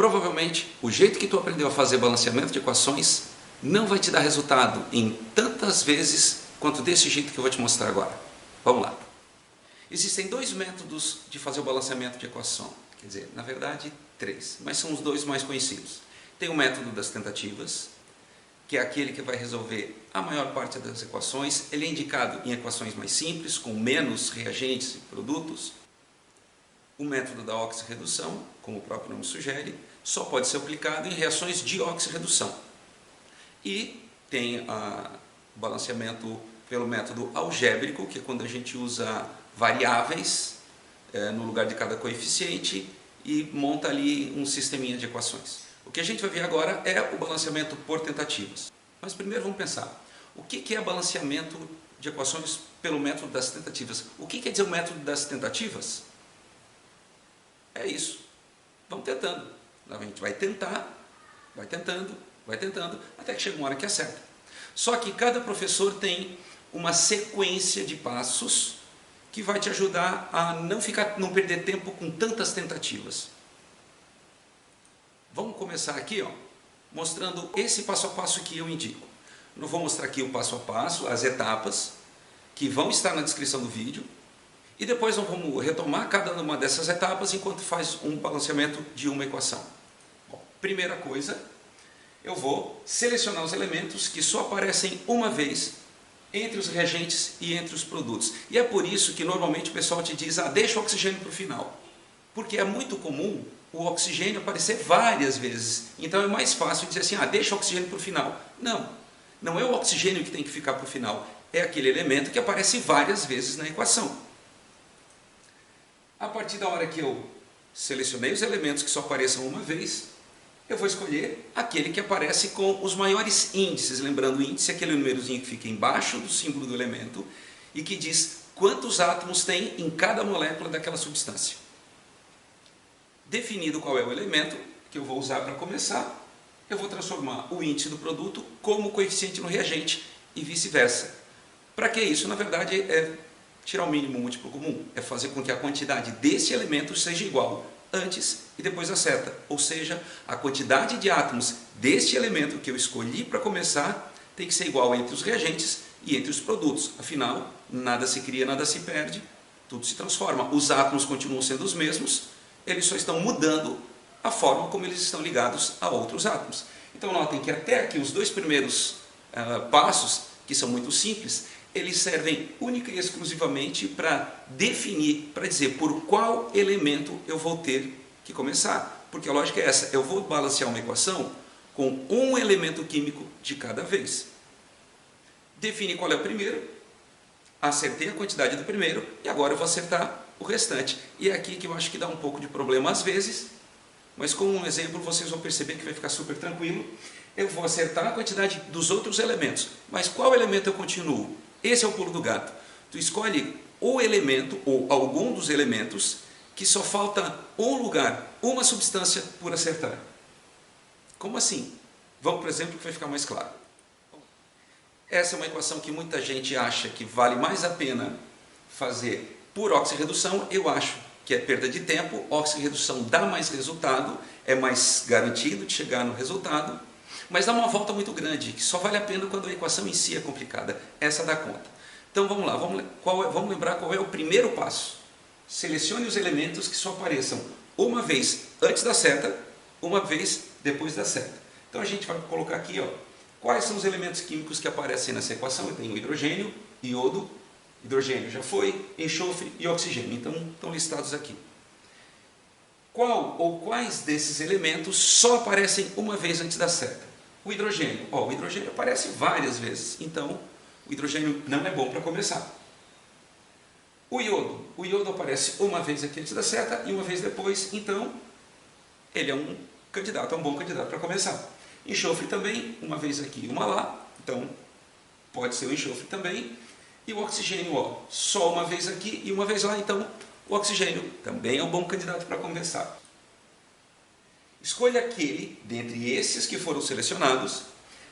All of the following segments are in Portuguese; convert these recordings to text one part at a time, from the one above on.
provavelmente o jeito que tu aprendeu a fazer balanceamento de equações não vai te dar resultado em tantas vezes quanto desse jeito que eu vou te mostrar agora. Vamos lá. Existem dois métodos de fazer o balanceamento de equação. Quer dizer, na verdade, três, mas são os dois mais conhecidos. Tem o método das tentativas, que é aquele que vai resolver a maior parte das equações. Ele é indicado em equações mais simples, com menos reagentes e produtos. O método da oxirredução, como o próprio nome sugere, só pode ser aplicado em reações de oxirredução. E tem o balanceamento pelo método algébrico, que é quando a gente usa variáveis no lugar de cada coeficiente e monta ali um sisteminha de equações. O que a gente vai ver agora é o balanceamento por tentativas. Mas primeiro vamos pensar, o que é balanceamento de equações pelo método das tentativas? O que quer dizer o método das tentativas? É isso. Vamos tentando. A gente vai tentar, vai tentando, até que chega uma hora que acerta. Só que cada professor tem uma sequência de passos que vai te ajudar a não perder tempo com tantas tentativas. Vamos começar aqui, mostrando esse passo a passo que eu indico. Eu vou mostrar aqui o passo a passo, as etapas, que vão estar na descrição do vídeo. E depois nós vamos retomar cada uma dessas etapas enquanto faz um balanceamento de uma equação. Bom, primeira coisa, eu vou selecionar os elementos que só aparecem uma vez entre os reagentes e entre os produtos. E é por isso que normalmente o pessoal te diz, deixa o oxigênio para o final. Porque é muito comum o oxigênio aparecer várias vezes. Então é mais fácil dizer assim, deixa o oxigênio para o final. Não, não é o oxigênio que tem que ficar para o final. É aquele elemento que aparece várias vezes na equação. A partir da hora que eu selecionei os elementos que só apareçam uma vez, eu vou escolher aquele que aparece com os maiores índices. Lembrando, o índice é aquele númerozinho que fica embaixo do símbolo do elemento e que diz quantos átomos tem em cada molécula daquela substância. Definido qual é o elemento que eu vou usar para começar, eu vou transformar o índice do produto como coeficiente no reagente e vice-versa. Para que isso? Na verdade, é tirar o mínimo múltiplo comum, é fazer com que a quantidade desse elemento seja igual antes e depois da seta. Ou seja, a quantidade de átomos deste elemento que eu escolhi para começar tem que ser igual entre os reagentes e entre os produtos. Afinal, nada se cria, nada se perde, tudo se transforma. Os átomos continuam sendo os mesmos, eles só estão mudando a forma como eles estão ligados a outros átomos. Então notem que até aqui os dois primeiros passos, que são muito simples, eles servem única e exclusivamente para definir, para dizer por qual elemento eu vou ter que começar. Porque a lógica é essa, eu vou balancear uma equação com um elemento químico de cada vez. Defini qual é o primeiro, acertei a quantidade do primeiro e agora eu vou acertar o restante. E é aqui que eu acho que dá um pouco de problema às vezes, mas com um exemplo vocês vão perceber que vai ficar super tranquilo. Eu vou acertar a quantidade dos outros elementos, mas qual elemento eu continuo? Esse é o pulo do gato. Tu escolhe o elemento ou algum dos elementos que só falta um lugar, uma substância por acertar. Como assim? Vamos para o exemplo que vai ficar mais claro. Essa é uma equação que muita gente acha que vale mais a pena fazer por oxirredução. Eu acho que é perda de tempo. Oxirredução dá mais resultado, é mais garantido de chegar no resultado, mas dá uma volta muito grande, que só vale a pena quando a equação em si é complicada. Essa dá conta. Então vamos lá, vamos lembrar qual é o primeiro passo. Selecione os elementos que só apareçam uma vez antes da seta, uma vez depois da seta. Então a gente vai colocar aqui, quais são os elementos químicos que aparecem nessa equação. Eu tenho hidrogênio, iodo, hidrogênio já foi, enxofre e oxigênio. Então estão listados aqui. Qual ou quais desses elementos só aparecem uma vez antes da seta? O hidrogênio. O hidrogênio aparece várias vezes, então o hidrogênio não é bom para começar. O iodo aparece uma vez aqui antes da seta e uma vez depois, então ele é um candidato, é um bom candidato para começar. Enxofre também, uma vez aqui e uma lá, então pode ser o enxofre também. E o oxigênio, só uma vez aqui e uma vez lá, então o oxigênio também é um bom candidato para começar. Escolha aquele, dentre esses que foram selecionados,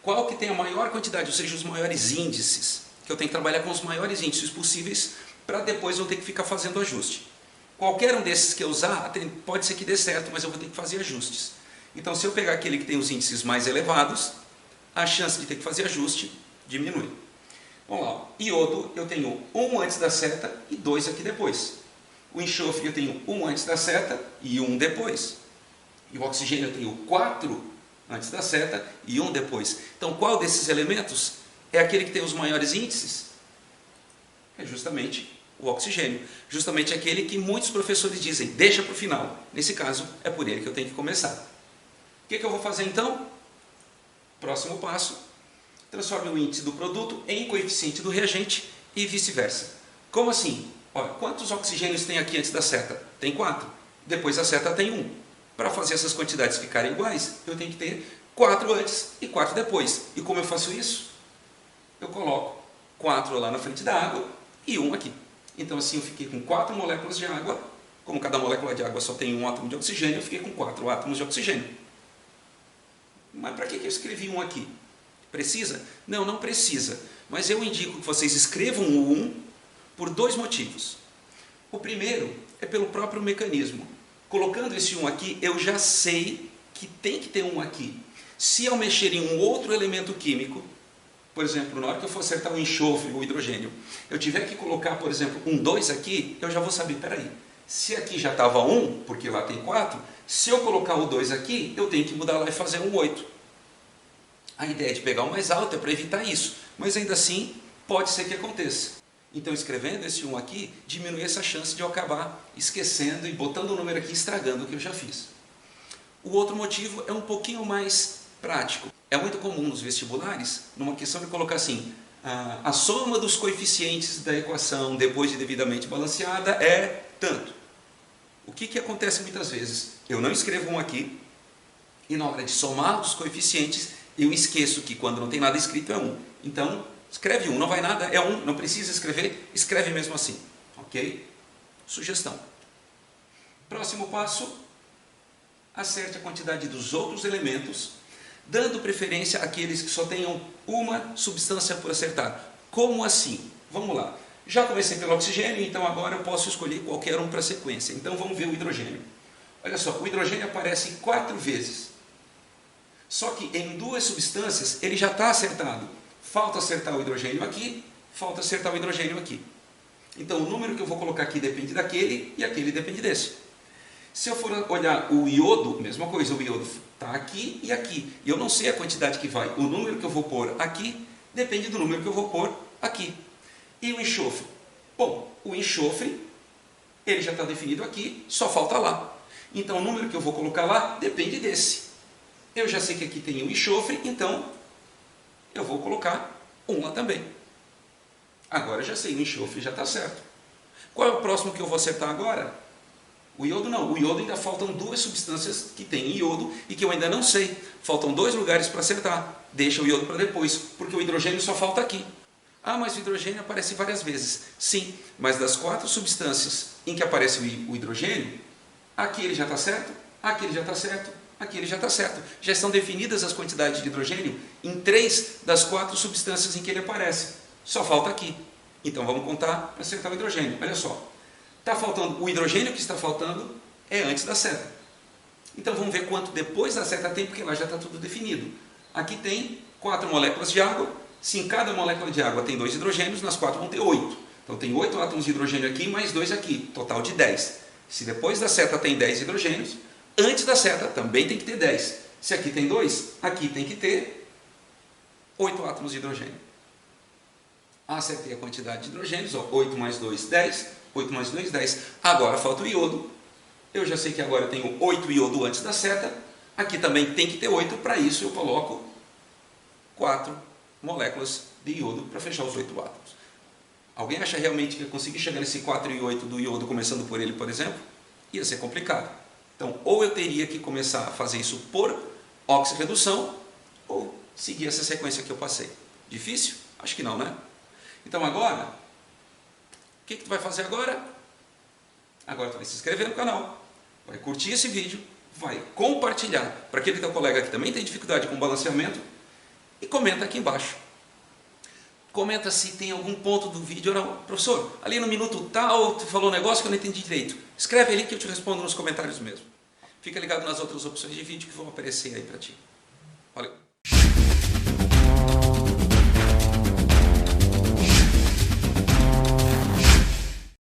qual que tem a maior quantidade, ou seja, os maiores índices, que eu tenho que trabalhar com os maiores índices possíveis, para depois eu ter que ficar fazendo ajuste. Qualquer um desses que eu usar, pode ser que dê certo, mas eu vou ter que fazer ajustes. Então, se eu pegar aquele que tem os índices mais elevados, a chance de ter que fazer ajuste diminui. Vamos lá, iodo eu tenho 1 antes da seta e 2 aqui depois. O enxofre eu tenho 1 antes da seta e 1 depois. E o oxigênio eu tenho 4 antes da seta e 1 depois. Então, qual desses elementos é aquele que tem os maiores índices? É justamente o oxigênio. Justamente aquele que muitos professores dizem, deixa para o final. Nesse caso, é por ele que eu tenho que começar. O que eu vou fazer então? Próximo passo, transforme o índice do produto em coeficiente do reagente e vice-versa. Como assim? Olha, quantos oxigênios tem aqui antes da seta? Tem 4. Depois da seta tem 1. Para fazer essas quantidades ficarem iguais, eu tenho que ter 4 antes e 4 depois. E como eu faço isso? Eu coloco 4 lá na frente da água e 1 aqui. Então assim eu fiquei com 4 moléculas de água. Como cada molécula de água só tem um átomo de oxigênio, eu fiquei com 4 átomos de oxigênio. Mas para que eu escrevi 1 aqui? Precisa? Não, não precisa. Mas eu indico que vocês escrevam o 1 por 2 motivos. O primeiro é pelo próprio mecanismo. Colocando esse 1 aqui, eu já sei que tem que ter 1 aqui. Se eu mexer em um outro elemento químico, por exemplo, na hora que eu for acertar o enxofre ou o hidrogênio, eu tiver que colocar, por exemplo, um 2 aqui, eu já vou saber, peraí, se aqui já estava 1, porque lá tem 4, se eu colocar o 2 aqui, eu tenho que mudar lá e fazer um 8. A ideia de pegar o mais alto é para evitar isso, mas ainda assim pode ser que aconteça. Então, escrevendo esse 1 aqui, diminui essa chance de eu acabar esquecendo e botando o número aqui, estragando o que eu já fiz. O outro motivo é um pouquinho mais prático. É muito comum nos vestibulares, numa questão de colocar assim, a soma dos coeficientes da equação, depois de devidamente balanceada, é tanto. O que acontece muitas vezes? Eu não escrevo 1 aqui, e na hora de somar os coeficientes, eu esqueço que quando não tem nada escrito é 1. Então, escreve 1, não vai nada, é 1, não precisa escrever, escreve mesmo assim. Ok? Sugestão. Próximo passo, acerte a quantidade dos outros elementos, dando preferência àqueles que só tenham uma substância por acertar. Como assim? Vamos lá. Já comecei pelo oxigênio, então agora eu posso escolher qualquer um para a sequência. Então vamos ver o hidrogênio. Olha só, o hidrogênio aparece 4 vezes. Só que em 2 substâncias ele já está acertado. Falta acertar o hidrogênio aqui, falta acertar o hidrogênio aqui. Então o número que eu vou colocar aqui depende daquele e aquele depende desse. Se eu for olhar o iodo, mesma coisa, o iodo está aqui e aqui. E eu não sei a quantidade que vai. O número que eu vou pôr aqui depende do número que eu vou pôr aqui. E o enxofre? Bom, o enxofre, ele já está definido aqui, só falta lá. Então o número que eu vou colocar lá depende desse. Eu já sei que aqui tem o enxofre, então eu vou colocar 1 lá também. Agora eu já sei, o enxofre já está certo. Qual é o próximo que eu vou acertar agora? O iodo não. O iodo ainda faltam 2 substâncias que têm iodo e que eu ainda não sei. Faltam 2 lugares para acertar. Deixa o iodo para depois, porque o hidrogênio só falta aqui. Ah, mas o hidrogênio aparece várias vezes. Sim, mas das 4 substâncias em que aparece o hidrogênio, aqui ele já está certo, aqui ele já está certo, aqui ele já está certo. Já estão definidas as quantidades de hidrogênio em 3 das 4 substâncias em que ele aparece. Só falta aqui. Então vamos contar para acertar o hidrogênio. Olha só. Está faltando, o hidrogênio que está faltando é antes da seta. Então vamos ver quanto depois da seta tem, porque lá já está tudo definido. Aqui tem 4 moléculas de água. Se em cada molécula de água tem 2 hidrogênios, nas 4 vão ter 8. Então tem 8 átomos de hidrogênio aqui, mais 2 aqui, total de 10. Se depois da seta tem 10 hidrogênios, antes da seta também tem que ter 10. Se aqui tem 2, aqui tem que ter 8 átomos de hidrogênio. Acertei a quantidade de hidrogênios, ó, 8 mais 2, 10. 8 mais 2, 10. Agora falta o iodo. Eu já sei que agora eu tenho 8 iodo antes da seta. Aqui também tem que ter 8. Para isso eu coloco 4 moléculas de iodo para fechar os 8 átomos. Alguém acha realmente que eu consegui chegar nesse 4 e 8 do iodo começando por ele, por exemplo? Ia ser complicado. Então, ou eu teria que começar a fazer isso por oxirredução, ou seguir essa sequência que eu passei. Difícil? Acho que não, né? Então agora, o que tu vai fazer agora? Agora tu vai se inscrever no canal, vai curtir esse vídeo, vai compartilhar para aquele teu colega que também tem dificuldade com balanceamento e comenta aqui embaixo. Comenta se tem algum ponto do vídeo ou não. Professor, ali no minuto tal, tu falou um negócio que eu não entendi direito. Escreve ali que eu te respondo nos comentários mesmo. Fica ligado nas outras opções de vídeo que vão aparecer aí para ti. Valeu!